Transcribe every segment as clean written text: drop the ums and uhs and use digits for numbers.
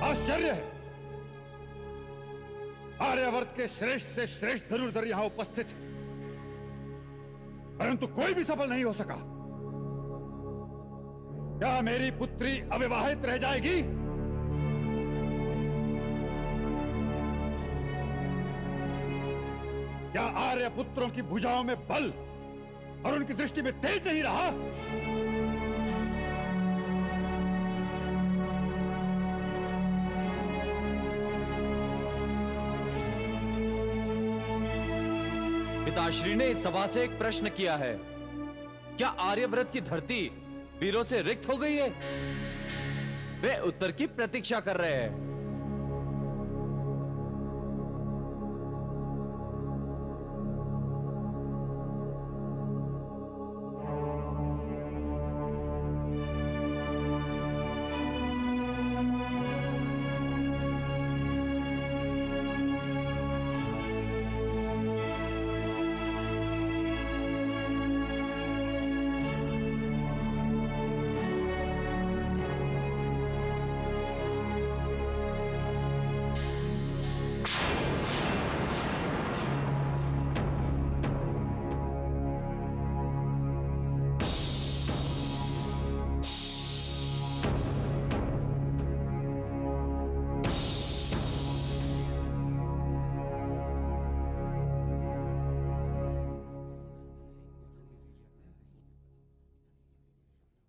आश्चर्य है, आर्यावर्त के श्रेष्ठ से श्रेष्ठ धनुर्धर यहां उपस्थित है, परंतु कोई भी सफल नहीं हो सका। क्या मेरी पुत्री अविवाहित रह जाएगी? क्या आर्य पुत्रों की भुजाओं में बल और उनकी दृष्टि में तेज नहीं रहा? पिताश्री ने इस सभा से एक प्रश्न किया है, क्या आर्यव्रत की धरती वीरों से रिक्त हो गई है? वे उत्तर की प्रतीक्षा कर रहे हैं।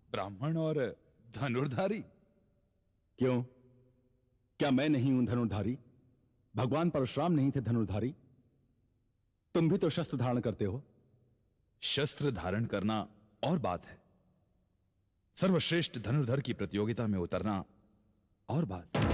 ब्राह्मण और धनुर्धारी? क्यों, क्या मैं नहीं हूं धनुर्धारी? भगवान परशुराम नहीं थे धनुर्धारी? तुम भी तो शस्त्र धारण करते हो। शस्त्र धारण करना और बात है, सर्वश्रेष्ठ धनुर्धर की प्रतियोगिता में उतरना और बात।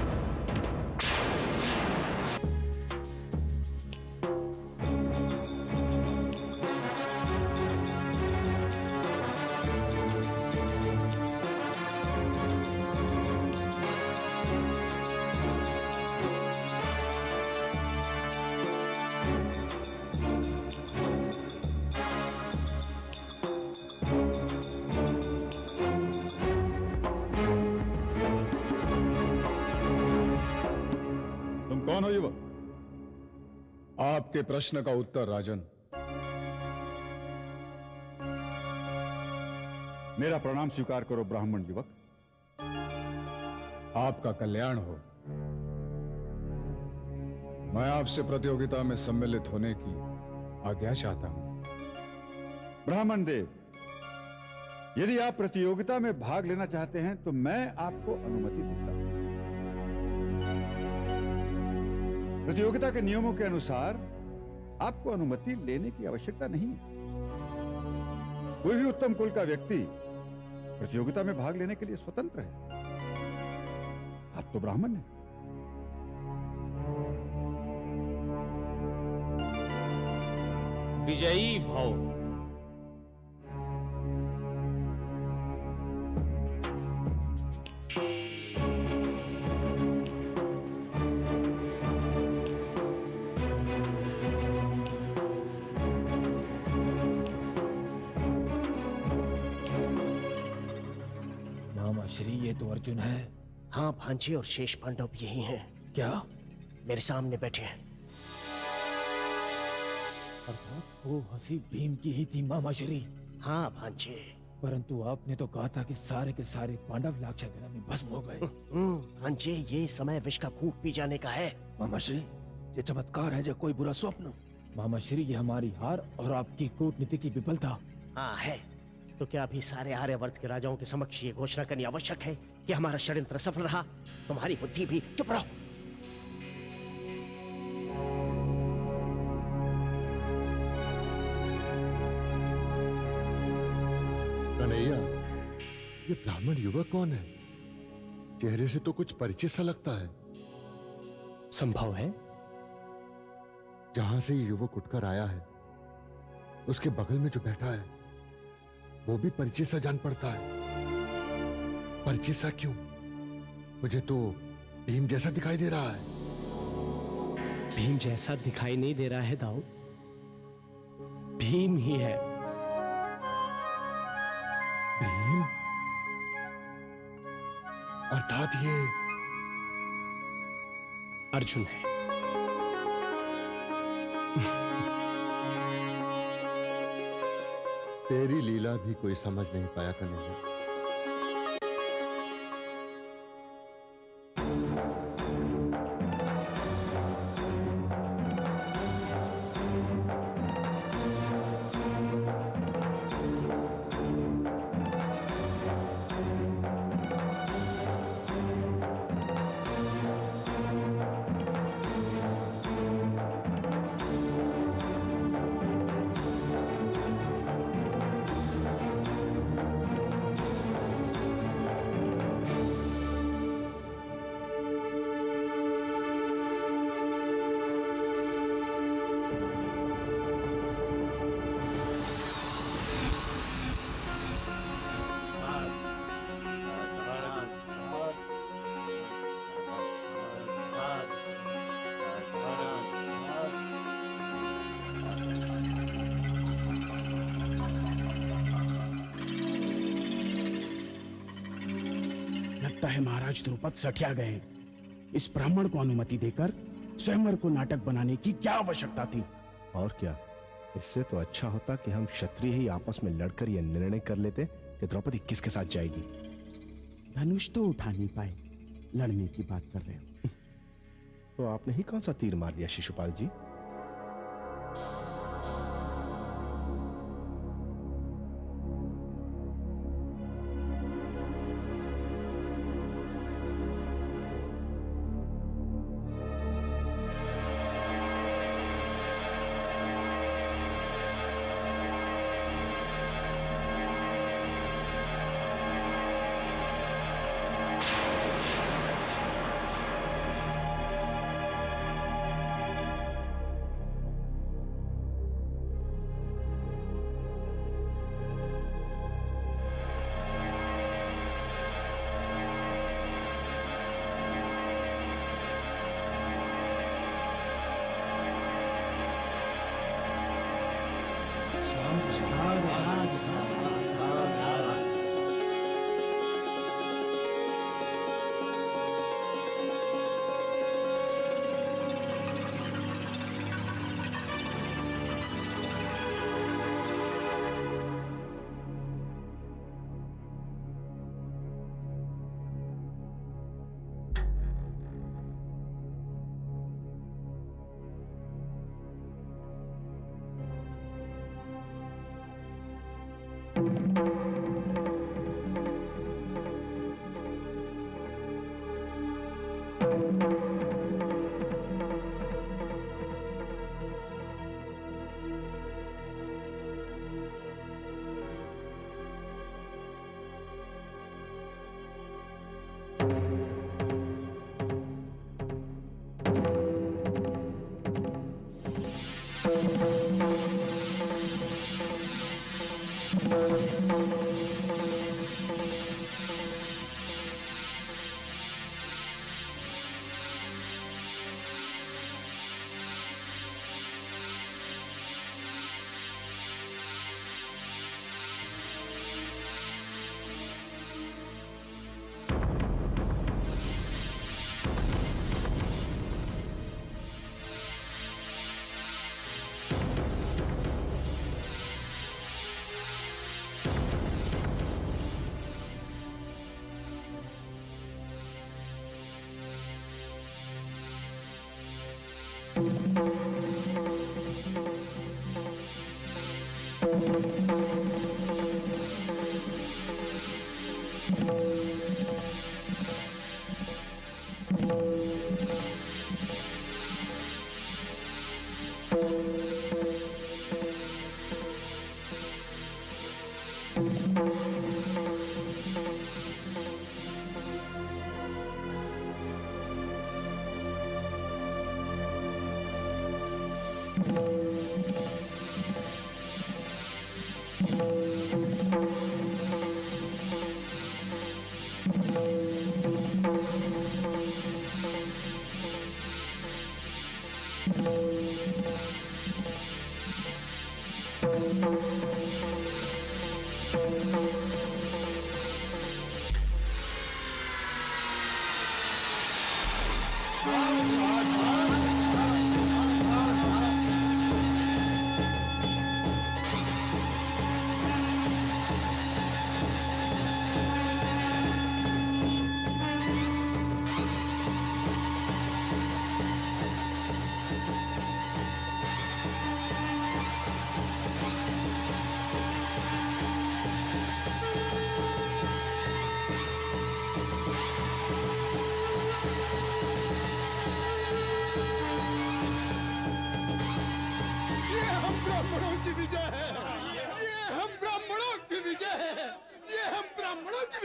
कौन हो युवक? आपके प्रश्न का उत्तर राजन। मेरा प्रणाम स्वीकार करो ब्राह्मण युवक। आपका कल्याण हो। मैं आपसे प्रतियोगिता में सम्मिलित होने की आज्ञा चाहता हूं। ब्राह्मण देव, यदि आप प्रतियोगिता में भाग लेना चाहते हैं तो मैं आपको अनुमति देता हूं। प्रतियोगिता के नियमों के अनुसार आपको अनुमति लेने की आवश्यकता नहीं है। कोई भी उत्तम कुल का व्यक्ति प्रतियोगिता में भाग लेने के लिए स्वतंत्र है। आप तो ब्राह्मण हैं। विजयी भव। श्री, ये तो अर्जुन है। हाँ भांजे, और शेष पांडव यही हैं। क्या? मेरे सामने बैठे हैं। अर्थात वो हंसी भीम की ही थी मामा श्री। हाँ भांजे, परंतु आपने तो कहा था कि सारे के सारे पांडव लाक्षागृह में भस्म हो गए। भांजे, ये समय विष का घूंट पी जाने का है। मामा श्री, ये चमत्कार है या कोई बुरा स्वप्न? मामा श्री, ये हमारी हार और आपकी कूटनीति की विफलता। हाँ है। तो क्या अभी सारे आर्यावर्त के राजाओं के समक्ष ये घोषणा करनी आवश्यक है कि हमारा षड्यंत्र सफल रहा? तुम्हारी बुद्धि भी। चुप रहो। कन्हैया, ये ब्राह्मण युवक कौन है? चेहरे से तो कुछ परिचित सा लगता है। संभव है। जहां से ये युवक उठकर आया है, उसके बगल में जो बैठा है वो भी परिचित सा जान पड़ता है। परिचित सा क्यों? मुझे तो भीम जैसा दिखाई दे रहा है। भीम जैसा दिखाई नहीं दे रहा है दाऊ, भीम ही है। भीम? अर्थात ये अर्जुन है। तेरी लीला भी कोई समझ नहीं पाया कन्हैया। लगता है महाराज द्रुपद सठिया गए हैं। इस ब्राह्मण को अनुमति देकर स्वयंवर को नाटक बनाने की क्या आवश्यकता थी? और क्या, इससे तो अच्छा होता कि हम क्षत्रिय ही आपस में लड़कर यह निर्णय कर लेते कि द्रौपदी किसके साथ जाएगी। धनुष तो उठा नहीं पाए, लड़ने की बात कर रहे हो। तो आपने ही कौन सा तीर मार दिया शिशुपाल जी?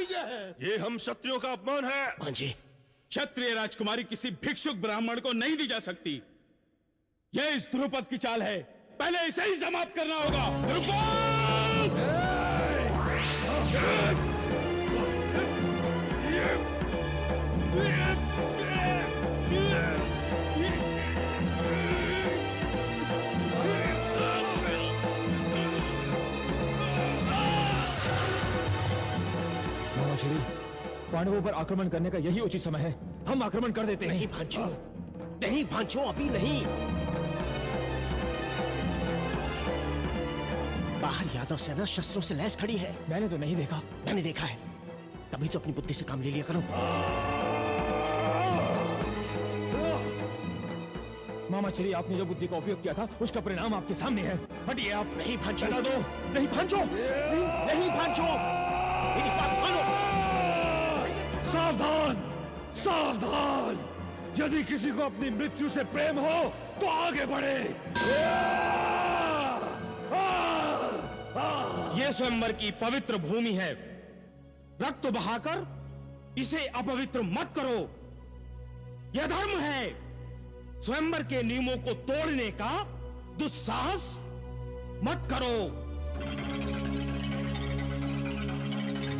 विजय है। ये हम क्षत्रियों का अपमान है। हाँ जी, क्षत्रिय राजकुमारी किसी भिक्षुक ब्राह्मण को नहीं दी जा सकती। यह इस द्रुपद की चाल है, पहले इसे ही समाप्त करना होगा। मामाश्री, पांडवों पर आक्रमण करने का यही उचित समय है। हम आक्रमण कर देते हैं। नहीं भांजो, नहीं भांजो, अभी नहीं। बाहर यादव सेना शस्त्रों से लैस खड़ी है। मैंने तो नहीं देखा। मैंने देखा है, तभी तो अपनी बुद्धि से काम ले लिया करो। मामाश्री, आपने जो बुद्धि का उपयोग किया था उसका परिणाम आपके सामने है। हटिए आप। नहीं भांजो, चला दो। नहीं भांजो, नहीं भांजो, मेरी बात मानो। सावधान, सावधान! यदि किसी को अपनी मृत्यु से प्रेम हो तो आगे बढ़े। यह स्वयंवर की पवित्र भूमि है, रक्त बहाकर इसे अपवित्र मत करो। यह धर्म है। स्वयंवर के नियमों को तोड़ने का दुस्साहस मत करो।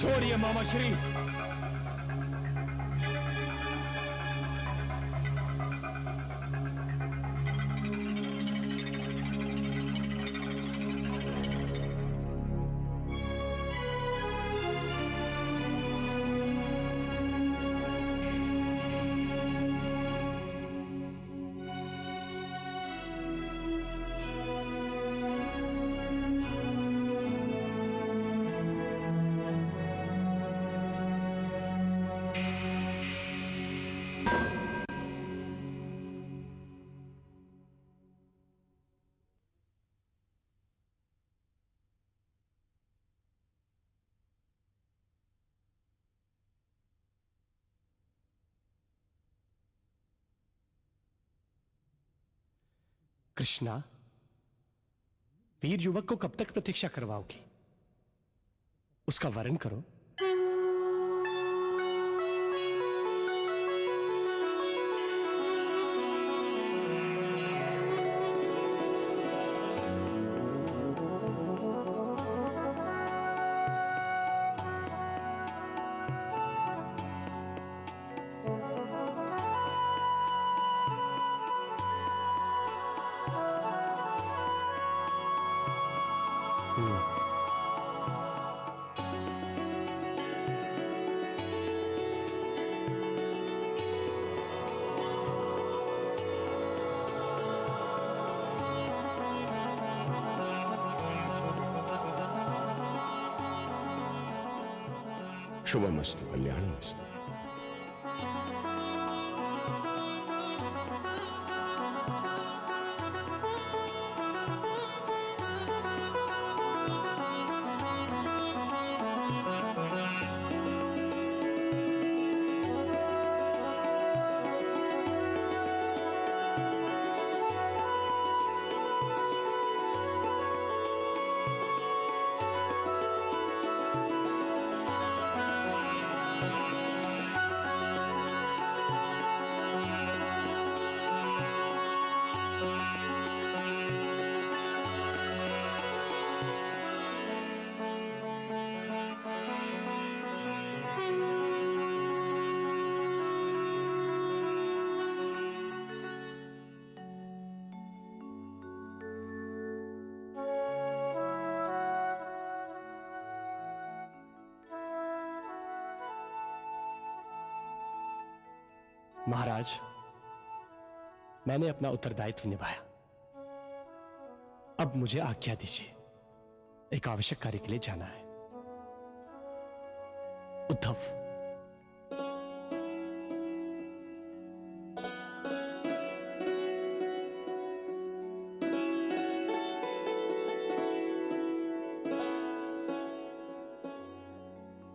छोड़िए मामाश्री। कृष्णा, वीर युवक को कब तक प्रतीक्षा करवाओगी? उसका वरण करो। शुभमस्तु, कल्याणमस्तु। महाराज, मैंने अपना उत्तरदायित्व निभाया। अब मुझे आज्ञा दीजिए, एक आवश्यक कार्य के लिए जाना है। उद्धव,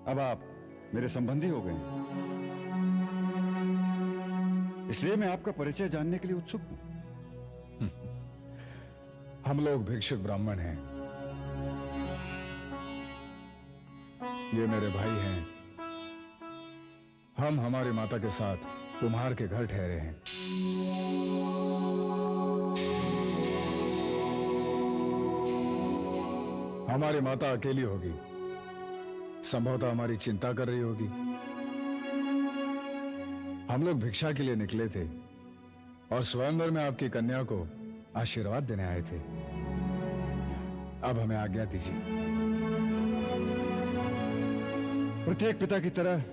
अब आप मेरे संबंधी हो गए हैं, इसलिए मैं आपका परिचय जानने के लिए उत्सुक हूं। हम लोग भिक्षुक ब्राह्मण हैं। ये मेरे भाई हैं हम हमारी माता के साथ कुम्हार के घर ठहरे हैं। हमारी माता अकेली होगी, संभवतः हमारी चिंता कर रही होगी। हम लोग भिक्षा के लिए निकले थे और स्वयंवर में आपकी कन्या को आशीर्वाद देने आए थे। अब हमें आज्ञा दीजिए। प्रत्येक पिता की तरह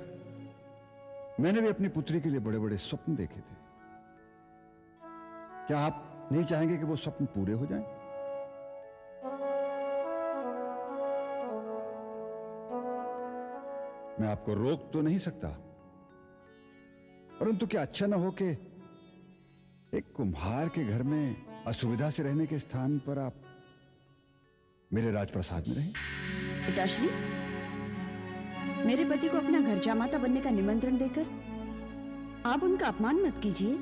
मैंने भी अपनी पुत्री के लिए बड़े बड़े स्वप्न देखे थे। क्या आप नहीं चाहेंगे कि वो स्वप्न पूरे हो जाएं? मैं आपको रोक तो नहीं सकता, परंतु क्या अच्छा ना हो कि एक कुम्हार के घर में असुविधा से रहने के स्थान पर आप मेरे राजप्रसाद में रहें? पिताश्री, मेरे पति को अपना घर जामाता बनने का निमंत्रण देकर आप उनका अपमान मत कीजिए।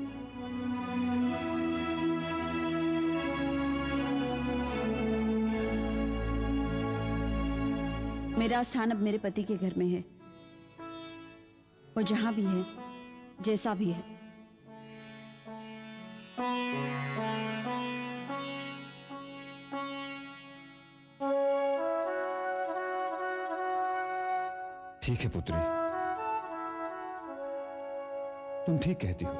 मेरा स्थान अब मेरे पति के घर में है। वो जहां भी है, जैसा भी है। ठीक है पुत्री, तुम ठीक कहती हो।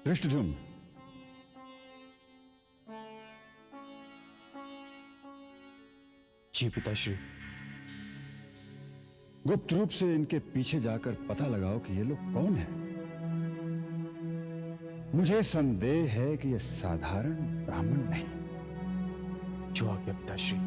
धृष्टद्युम्न, जी पिताश्री। गुप्त रूप से इनके पीछे जाकर पता लगाओ कि ये लोग कौन हैं। मुझे संदेह है कि ये साधारण ब्राह्मण नहीं। जो आ गया पिताश्री।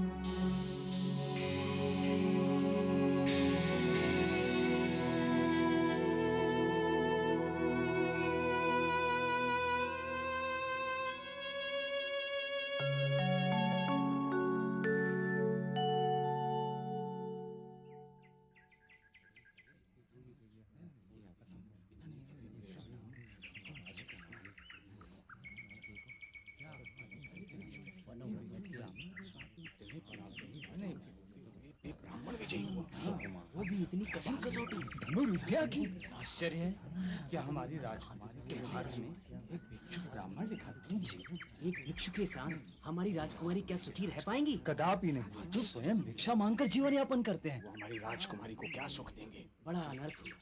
वो भी इतनी कठिन कसौटी धनुर्विद्या की। आश्चर्य है क्या हमारी राजकुमारी के बारे में एक भिक्षु ब्राह्मण लिखा एक भिक्षु के साथ हमारी राजकुमारी क्या सुखी रह पाएंगी? कदापि नहीं। तो स्वयं भिक्षा मांगकर जीवन यापन करते हैं। वो हमारी राजकुमारी को क्या सुख देंगे? बड़ा अनर्थ हुआ।